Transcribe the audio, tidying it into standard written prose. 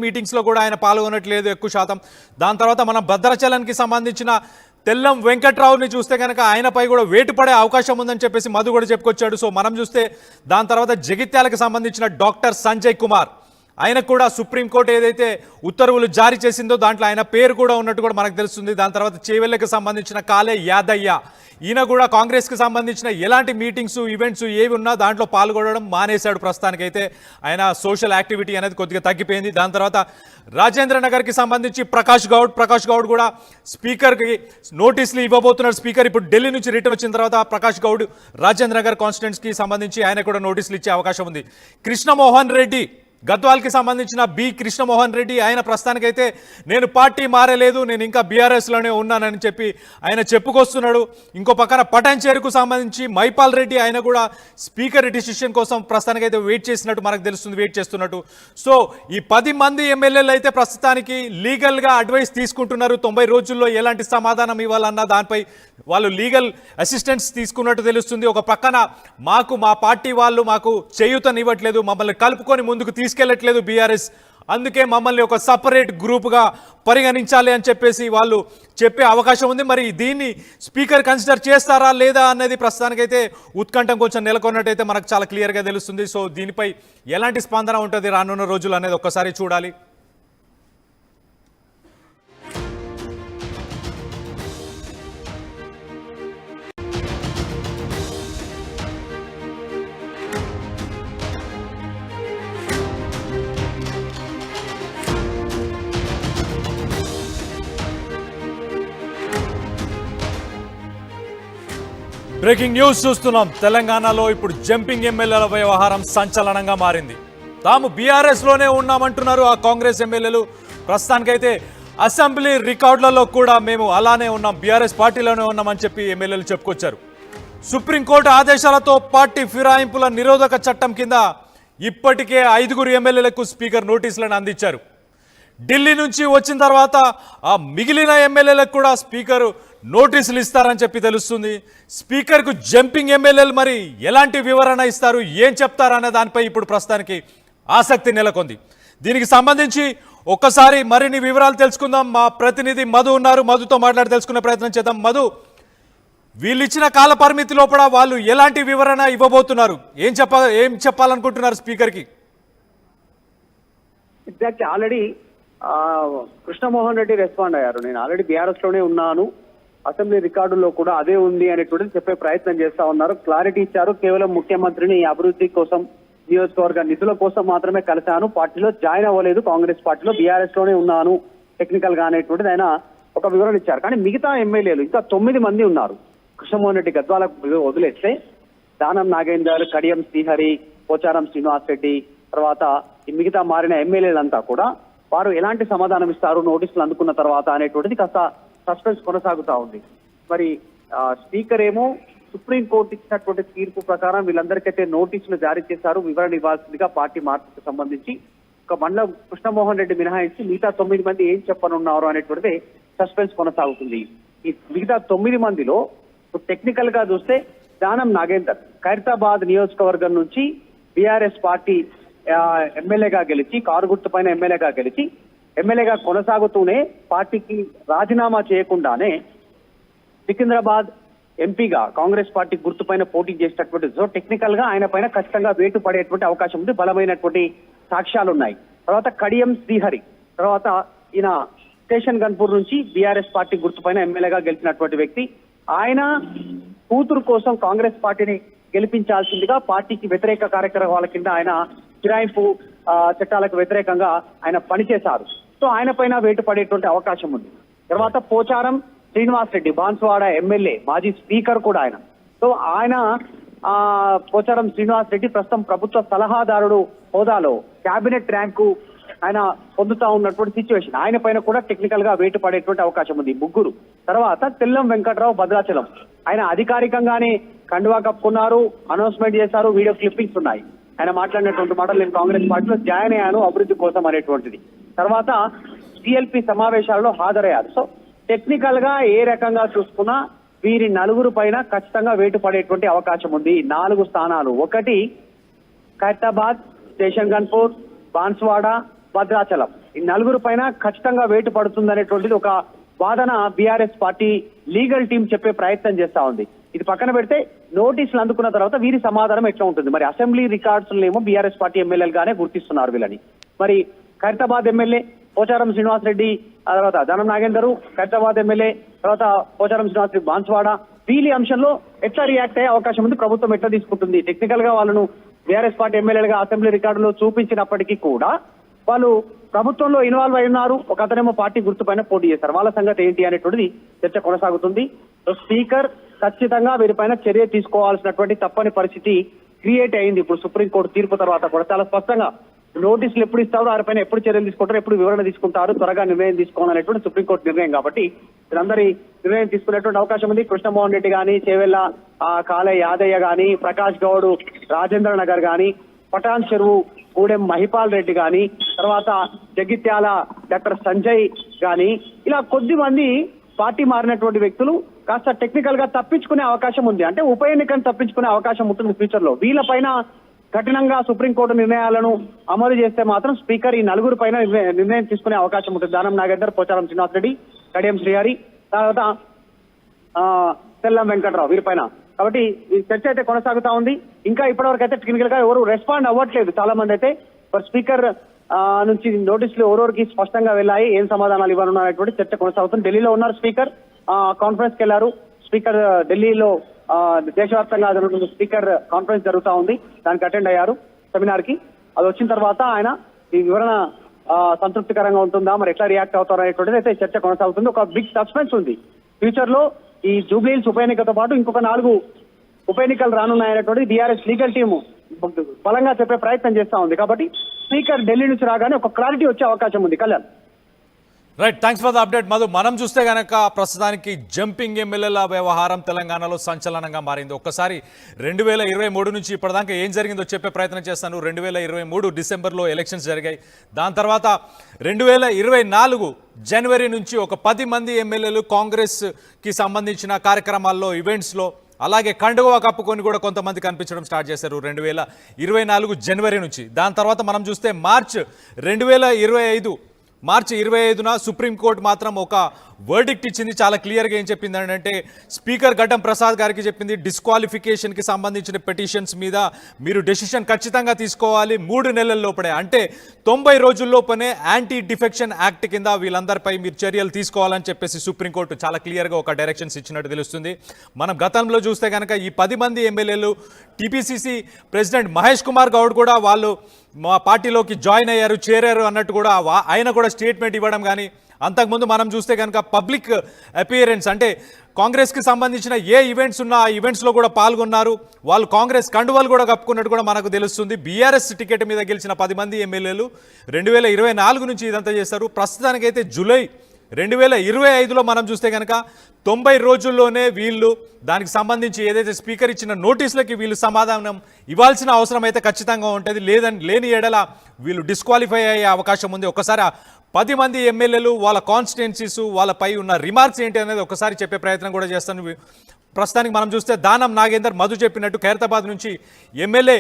Meetings లో కూడా ఆయన పాల్గొనట్లేదు ఎక్కువ శాతం. దాని తర్వాత మనం భద్రాచలానికి సంబంధించిన తెల్లం వెంకట్రావుని చూస్తే కనుక ఆయనపై కూడా వేటు పడే అవకాశం ఉందని చెప్పేసి మధు కూడా చెప్పుకొచ్చాడు. సో మనం చూస్తే దాని తర్వాత జగిత్యాలకు సంబంధించిన డాక్టర్ సంజయ్ కుమార్ ఆయనకు కూడా సుప్రీంకోర్టు ఏదైతే ఉత్తర్వులు జారీ చేసిందో దాంట్లో ఆయన పేరు కూడా ఉన్నట్టు కూడా మనకు తెలుస్తుంది. దాని తర్వాత చేవెళ్ళకి సంబంధించిన కాలే యాదయ్య ఈయన కూడా కాంగ్రెస్కి సంబంధించిన ఎలాంటి మీటింగ్స్ ఈవెంట్స్ ఏవి ఉన్నా దాంట్లో పాల్గొనడం మానేశాడు. ప్రస్తుతానికైతే ఆయన సోషల్ యాక్టివిటీ అనేది కొద్దిగా తగ్గిపోయింది. దాని తర్వాత రాజేంద్ర నగర్కి సంబంధించి ప్రకాష్ గౌడ్ కూడా స్పీకర్కి నోటీసులు ఇవ్వబోతున్నాడు. స్పీకర్ ఇప్పుడు ఢిల్లీ నుంచి రిటర్న్ వచ్చిన తర్వాత ప్రకాష్ గౌడ్ రాజేంద్ర నగర్ కాన్స్టిట్యున్సీకి సంబంధించి ఆయన కూడా నోటీసులు ఇచ్చే అవకాశం ఉంది. కృష్ణమోహన్ రెడ్డి గద్వాల్కి సంబంధించిన బి కృష్ణమోహన్ రెడ్డి ఆయన ప్రస్తుతానికైతే నేను పార్టీ మారలేదు, నేను ఇంకా బీఆర్ఎస్లోనే ఉన్నానని చెప్పి ఆయన చెప్పుకొస్తున్నాడు. ఇంకో పక్కన పటాన్చేరుకు సంబంధించి మైపాల్ రెడ్డి ఆయన కూడా స్పీకర్ డిసిషన్ కోసం ప్రస్తుతానికైతే వెయిట్ చేస్తున్నట్టు. సో ఈ 10 మంది ఎమ్మెల్యేలు అయితే ప్రస్తుతానికి లీగల్గా అడ్వైస్ తీసుకుంటున్నారు. 90 రోజుల్లో ఎలాంటి సమాధానం ఇవ్వాలన్న దానిపై వాళ్ళు లీగల్ అసిస్టెన్స్ తీసుకున్నట్టు తెలుస్తుంది. ఒక పక్కన మా పార్టీ వాళ్ళు మాకు చేయూతనివ్వట్లేదు, మమ్మల్ని కలుపుకొని ముందుకు తీసుకెళ్లట్లేదు బీఆర్ఎస్, అందుకే మమ్మల్ని ఒక సపరేట్ గ్రూప్గా పరిగణించాలి అని చెప్పేసి వాళ్ళు చెప్పే అవకాశం ఉంది. మరి దీన్ని స్పీకర్ కన్సిడర్ చేస్తారా లేదా అనేది ప్రస్తుతానికైతే ఉత్కంఠం కొంచెం నెలకొన్నట్టయితే మనకు చాలా క్లియర్గా తెలుస్తుంది. సో దీనిపై ఎలాంటి స్పందన ఉంటుంది రానున్న రోజులు అనేది ఒక్కసారి చూడాలి. బ్రేకింగ్ న్యూస్ చూస్తున్నాం. తెలంగాణలో ఇప్పుడు జంపింగ్ ఎమ్మెల్యేల వ్యవహారం సంచలనంగా మారింది. తాము బీఆర్ఎస్లోనే ఉన్నామంటున్నారు ఆ కాంగ్రెస్ ఎమ్మెల్యేలు. ప్రస్తుతానికైతే అసెంబ్లీ రికార్డులలో కూడా మేము అలానే ఉన్నాం, బీఆర్ఎస్ పార్టీలోనే ఉన్నామని చెప్పి ఎమ్మెల్యేలు చెప్పుకొచ్చారు. సుప్రీంకోర్టు ఆదేశాలతో పార్టీ ఫిరాయింపుల నిరోధక చట్టం కింద ఇప్పటికే 5 ఎమ్మెల్యేలకు స్పీకర్ నోటీసులను అందించారు. ఢిల్లీ నుంచి వచ్చిన తర్వాత ఆ మిగిలిన ఎమ్మెల్యేలకు కూడా స్పీకర్ నోటీసులు ఇస్తారని చెప్పి తెలుస్తుంది. స్పీకర్కు జంపింగ్ ఎమ్మెల్యేలు మరి ఎలాంటి వివరణ ఇస్తారు, ఏం చెప్తారనే దానిపై ఇప్పుడు ప్రస్తుతానికి ఆసక్తి నెలకొంది. దీనికి సంబంధించి ఒక్కసారి మరిన్ని వివరాలు తెలుసుకుందాం. మా ప్రతినిధి మధు ఉన్నారు, మధుతో మాట్లాడి తెలుసుకునే ప్రయత్నం చేద్దాం. మధు, వీళ్ళు ఇచ్చిన కాల పరిమితి లోపల వాళ్ళు ఎలాంటి వివరణ ఇవ్వబోతున్నారు, ఏం చెప్పాలనుకుంటున్నారు స్పీకర్కి? Exact already Krishnamohan Reddy respond అయ్యారు. నేను ఆల్రెడీ బీఆర్ఎస్ లోనే ఉన్నాను, అసెంబ్లీ రికార్డుల్లో కూడా అదే ఉంది అనేటువంటిది చెప్పే ప్రయత్నం చేస్తా ఉన్నారు. క్లారిటీ ఇచ్చారు. కేవలం ముఖ్యమంత్రిని అభివృద్ధి కోసం, నియోజకవర్గ నిధుల కోసం మాత్రమే కలిశాను, పార్టీలో జాయిన్ అవ్వలేదు, కాంగ్రెస్ పార్టీలో బీఆర్ఎస్ లోనే ఉన్నాను టెక్నికల్ గా అనేటువంటిది ఆయన ఒక వివరణ ఇచ్చారు. కానీ మిగతా ఎమ్మెల్యేలు ఇంకా 9 మంది ఉన్నారు. కృష్ణమోహన్ రెడ్డి గద్వాలకు వదిలేస్తే దానం నాగేందర్, కడియం శ్రీహరి, పోచారం శ్రీనివాస్ రెడ్డి, తర్వాత ఈ మిగతా మారిన ఎమ్మెల్యేలంతా కూడా వారు ఎలాంటి సమాధానం ఇస్తారు నోటీసులు అందుకున్న తర్వాత అనేటువంటిది కాస్త సస్పెన్స్ కొనసాగుతా ఉంది. మరి స్పీకర్ ఏమో సుప్రీంకోర్టు ఇచ్చినటువంటి తీర్పు ప్రకారం వీళ్ళందరికైతే నోటీసులు జారీ చేశారు, వివరణ ఇవ్వాల్సిందిగా పార్టీ మార్పుకు సంబంధించి. ఒక మండలం కృష్ణమోహన్ రెడ్డి మినహాయించి మిగతా 9 మంది ఏం చెప్పనున్నారు అనేటువంటిది సస్పెన్స్ కొనసాగుతుంది. ఈ మిగతా 9 మందిలో టెక్నికల్ గా చూస్తే దానం నాగేందర్ ఖైరతాబాద్ నియోజకవర్గం నుంచి బీఆర్ఎస్ పార్టీ ఎమ్మెల్యేగా గెలిచి, కారు గుర్తు పైన ఎమ్మెల్యేగా గెలిచి, ఎమ్మెల్యేగా కొనసాగుతూనే పార్టీకి రాజీనామా చేయకుండానే సికింద్రాబాద్ ఎంపీగా కాంగ్రెస్ పార్టీ గుర్తుపైన పోటీ చేసినటువంటి సో టెక్నికల్ గా ఆయన పైన ఖచ్చితంగా వేటు పడేటువంటి అవకాశం ఉంది, బలమైనటువంటి సాక్ష్యాలు ఉన్నాయి. తర్వాత కడియం శ్రీహరి, తర్వాత ఈయన స్టేషన్ గన్పూర్ నుంచి బీఆర్ఎస్ పార్టీ గుర్తుపైన ఎమ్మెల్యేగా గెలిచినటువంటి వ్యక్తి. ఆయన కూతురు కోసం కాంగ్రెస్ పార్టీని గెలిపించాల్సిందిగా పార్టీకి వ్యతిరేక కార్యక్రమాల కింద ఆయన ఫిరాయింపు చట్టాలకు వ్యతిరేకంగా ఆయన పనిచేశారు. సో ఆయన పైన వేటు పడేటువంటి అవకాశం ఉంది. తర్వాత పోచారం శ్రీనివాస్ రెడ్డి, బాన్సువాడ ఎమ్మెల్యే, మాజీ స్పీకర్ కూడా ఆయన. సో ఆయన పోచారం శ్రీనివాస్ రెడ్డి ప్రస్తుతం ప్రభుత్వ సలహాదారుడు హోదాలో క్యాబినెట్ ర్యాంకు ఆయన పొందుతా ఉన్నటువంటి సిచ్యువేషన్. ఆయన పైన కూడా టెక్నికల్ గా వేటు పడేటువంటి అవకాశం ఉంది. 3. తర్వాత తెల్లం వెంకట్రావు భద్రాచలం, ఆయన అధికారికంగానే కండువా కప్పుకున్నారు, అనౌన్స్మెంట్ చేశారు, వీడియో క్లిప్పింగ్స్ ఉన్నాయి. ఆయన మాట్లాడినటువంటి మాటలు నేను కాంగ్రెస్ పార్టీలో జాయిన్ అయ్యాను అభివృద్ధి కోసం అనేటువంటిది. తర్వాత సిఎల్పి సమావేశాలలో హాజరయ్యారు. సో టెక్నికల్ గా ఏ రకంగా చూసుకున్నా వీరి 4 పైన ఖచ్చితంగా వేటు పడేటువంటి అవకాశం ఉంది. 4 స్థానాలు, 1 ఖైరతాబాద్, స్టేషన్ గన్పూర్, బాన్సువాడ, భద్రాచలం. ఈ నలుగురు పైన ఖచ్చితంగా వేటు పడుతుంది అనేటువంటిది ఒక వాదన బీఆర్ఎస్ పార్టీ లీగల్ టీం చెప్పే ప్రయత్నం చేస్తా ఉంది. ఇది పక్కన పెడితే నోటీసులు అందుకున్న తర్వాత వీరి సమాధానం ఎట్లా ఉంటుంది? మరి అసెంబ్లీ రికార్డ్స్ ఏమో బీఆర్ఎస్ పార్టీ ఎమ్మెల్యేలుగానే గుర్తిస్తున్నారు వీళ్ళని. మరి ఖైరతాబాద్ ఎమ్మెల్యే పోచారం శ్రీనివాసరెడ్డి, ఆ తర్వాత దానం నాగేందర్, ఖైరతాబాద్ ఎమ్మెల్యే, తర్వాత పోచారం శ్రీనివాసరెడ్డి బాన్స్వాడ, వీళ్ళ అంశంలో ఎట్లా రియాక్ట్ అయ్యే అవకాశం ఉంది? ప్రభుత్వం ఎట్లా తీసుకుంటుంది? టెక్నికల్ గా వాళ్ళను బీఆర్ఎస్ పార్టీ ఎమ్మెల్యేలుగా అసెంబ్లీ రికార్డులో చూపించినప్పటికీ కూడా వాళ్ళు ప్రభుత్వంలో ఇన్వాల్వ్ అయి ఉన్నారు. ఒక అతనేమో పార్టీ గుర్తుపైన పోటీ చేశారు. వాళ్ళ సంగతి ఏంటి అనేటువంటిది చర్చ కొనసాగుతుంది. సో స్పీకర్ ఖచ్చితంగా వీరిపైన చర్య తీసుకోవాల్సినటువంటి తప్పని పరిస్థితి క్రియేట్ అయింది. ఇప్పుడు సుప్రీంకోర్టు తీర్పు తర్వాత కూడా చాలా స్పష్టంగా నోటీసులు ఎప్పుడు ఇస్తారో వారిపైన ఎప్పుడు చర్యలు తీసుకుంటారో, ఎప్పుడు వివరణ తీసుకుంటారు, త్వరగా నిర్ణయం తీసుకోవాలనేటువంటి సుప్రీంకోర్టు నిర్ణయం. కాబట్టి వీరందరి నిర్ణయం తీసుకునేటువంటి అవకాశం ఉంది. కృష్ణమోహన్ రెడ్డి గాని, చేవెళ్ల కాలే యాదయ్య గాని, ప్రకాష్ గౌడ్ రాజేంద్ర నగర్ గాని, పటాన్ చెరువు గూడెం మహిపాల్ రెడ్డి గాని, తర్వాత జగిత్యాల డాక్టర్ సంజయ్ గాని, ఇలా కొద్ది మంది పార్టీ మారినటువంటి వ్యక్తులు కాస్త టెక్నికల్ గా తప్పించుకునే అవకాశం ఉంది. అంటే ఉప ఎన్నికను తప్పించుకునే అవకాశం ఉంటుంది ఫ్యూచర్ లో. వీళ్ళపైన కఠినంగా సుప్రీంకోర్టు నిర్ణయాలను అమలు చేస్తే మాత్రం స్పీకర్ ఈ నలుగురు పైన నిర్ణయం తీసుకునే అవకాశం ఉంటుంది. దానం నాగేందర్, పోచారం శ్రీనివాసరెడ్డి, కడియం శ్రీహరి, తర్వాత తెల్లం వెంకట్రావు వీరిపైన. కాబట్టి ఈ చర్చ అయితే కొనసాగుతా ఉంది. ఇంకా ఇప్పటివరకు అయితే టెక్నికల్ గా ఎవరు రెస్పాండ్ అవ్వట్లేదు. చాలా మంది అయితే స్పీకర్ నుంచి నోటీసులు ఎవరెవరికి స్పష్టంగా వెళ్ళాయి, ఏం సమాధానాలు ఇవ్వనున్నారు అనేటువంటి చర్చ కొనసాగుతుంది. ఢిల్లీలో ఉన్నారు స్పీకర్, కాన్ఫరెన్స్ కి వెళ్లారు. స్పీకర్ ఢిల్లీలో దేశవ్యాప్తంగా జరుగుతున్న స్పీకర్ కాన్ఫరెన్స్ జరుగుతా ఉంది, దానికి అటెండ్ అయ్యారు సెమినార్ కి. అది వచ్చిన తర్వాత ఆయన ఈ వివరణ సంతృప్తికరంగా ఉంటుందా, మరి ఎట్లా రియాక్ట్ అవుతారు అనేటువంటిది అయితే చర్చ కొనసాగుతుంది. ఒక బిగ్ సస్పెన్స్ ఉంది. ఫ్యూచర్ లో ఈ జూబ్లీహిల్స్ ఉప ఎన్నికతో పాటు ఇంకొక 4 ఉప ఎన్నికలు రానున్నాయనేటువంటి బీఆర్ఎస్ లీగల్ టీము బలంగా చెప్పే ప్రయత్నం చేస్తా ఉంది. కాబట్టి స్పీకర్ ఢిల్లీ నుంచి రాగానే ఒక క్లారిటీ వచ్చే అవకాశం ఉంది. Kalyan, right, thanks for the update Madhu. మనం చూస్తే గనక ప్రస్తుతానికి జంపింగ్ ఎమ్మెల్యేల వ్యవహారం తెలంగాణలో సంచలనంగా మారింది. ఒక్కసారి 2023 నుంచి ఇప్పటిదాకా ఏం జరిగిందో చెప్పే ప్రయత్నం చేస్తాను. 2023 డిసెంబర్లో ఎలక్షన్స్ జరిగాయి. దాని తర్వాత 2024 జనవరి నుంచి ఒక 10 మంది ఎమ్మెల్యేలు కాంగ్రెస్కి సంబంధించిన కార్యక్రమాల్లో, ఈవెంట్స్లో, అలాగే కండువా కప్పుకొని కూడా కొంతమంది కనిపించడం స్టార్ట్ చేశారు 2024 జనవరి నుంచి. దాని తర్వాత మనం చూస్తే మార్చి 25న సుప్రీంకోర్టు మాత్రం ఒక వర్డిక్ట్ ఇచ్చింది. చాలా క్లియర్గా ఏం చెప్పింది అంటే, స్పీకర్ గడ్డం ప్రసాద్ గారికి చెప్పింది, డిస్క్వాలిఫికేషన్కి సంబంధించిన పిటిషన్స్ మీద మీరు డెసిషన్ ఖచ్చితంగా తీసుకోవాలి 3 నెలల లోపడే, అంటే 90 రోజుల్లోపనే యాంటీ డిఫెక్షన్ యాక్ట్ కింద వీళ్ళందరిపై మీరు చర్యలు తీసుకోవాలని చెప్పేసి సుప్రీంకోర్టు చాలా క్లియర్గా ఒక డైరెక్షన్స్ ఇచ్చినట్టు తెలుస్తుంది. మనం గతంలో చూస్తే కనుక ఈ 10 మంది ఎమ్మెల్యేలు, టీపీసీసీ ప్రెసిడెంట్ మహేష్ కుమార్ గౌడ్ కూడా వాళ్ళు మా పార్టీలోకి జాయిన్ అయ్యారు, చేరారు అన్నట్టు కూడా ఆయన కూడా స్టేట్మెంట్ ఇవ్వడం కానీ, అంతకుముందు మనం చూస్తే కనుక పబ్లిక్ అపియరెన్స్ అంటే కాంగ్రెస్కి సంబంధించిన ఏ ఈవెంట్స్ ఉన్నా ఆ ఈవెంట్స్లో కూడా పాల్గొన్నారు. వాళ్ళు కాంగ్రెస్ కండువాలు కూడా కప్పుకున్నట్టు కూడా మనకు తెలుస్తుంది. బీఆర్ఎస్ టికెట్ మీద గెలిచిన 10 మంది ఎమ్మెల్యేలు 2024 నుంచి ఇదంతా చేస్తారు. ప్రస్తుతానికైతే జూలై 2025లో మనం చూస్తే కనుక 90 రోజుల్లోనే వీళ్ళు దానికి సంబంధించి ఏదైతే స్పీకర్ ఇచ్చిన నోటీసులకి వీళ్ళు సమాధానం ఇవ్వాల్సిన అవసరం అయితే ఖచ్చితంగా ఉంటుంది. లేని ఎడల వీళ్ళు డిస్క్వాలిఫై అయ్యే అవకాశం ఉంది. ఒకసారి 10 మంది ఎమ్మెల్యేలు వాళ్ళ కాన్స్టిట్యున్సీస్, వాళ్ళపై ఉన్న రిమార్క్స్ ఏంటి అనేది ఒకసారి చెప్పే ప్రయత్నం కూడా చేస్తాను. ప్రస్తుతానికి మనం చూస్తే దానం నాగేందర్, మధు చెప్పినట్టు ఖైరతాబాద్ నుంచి ఎమ్మెల్యే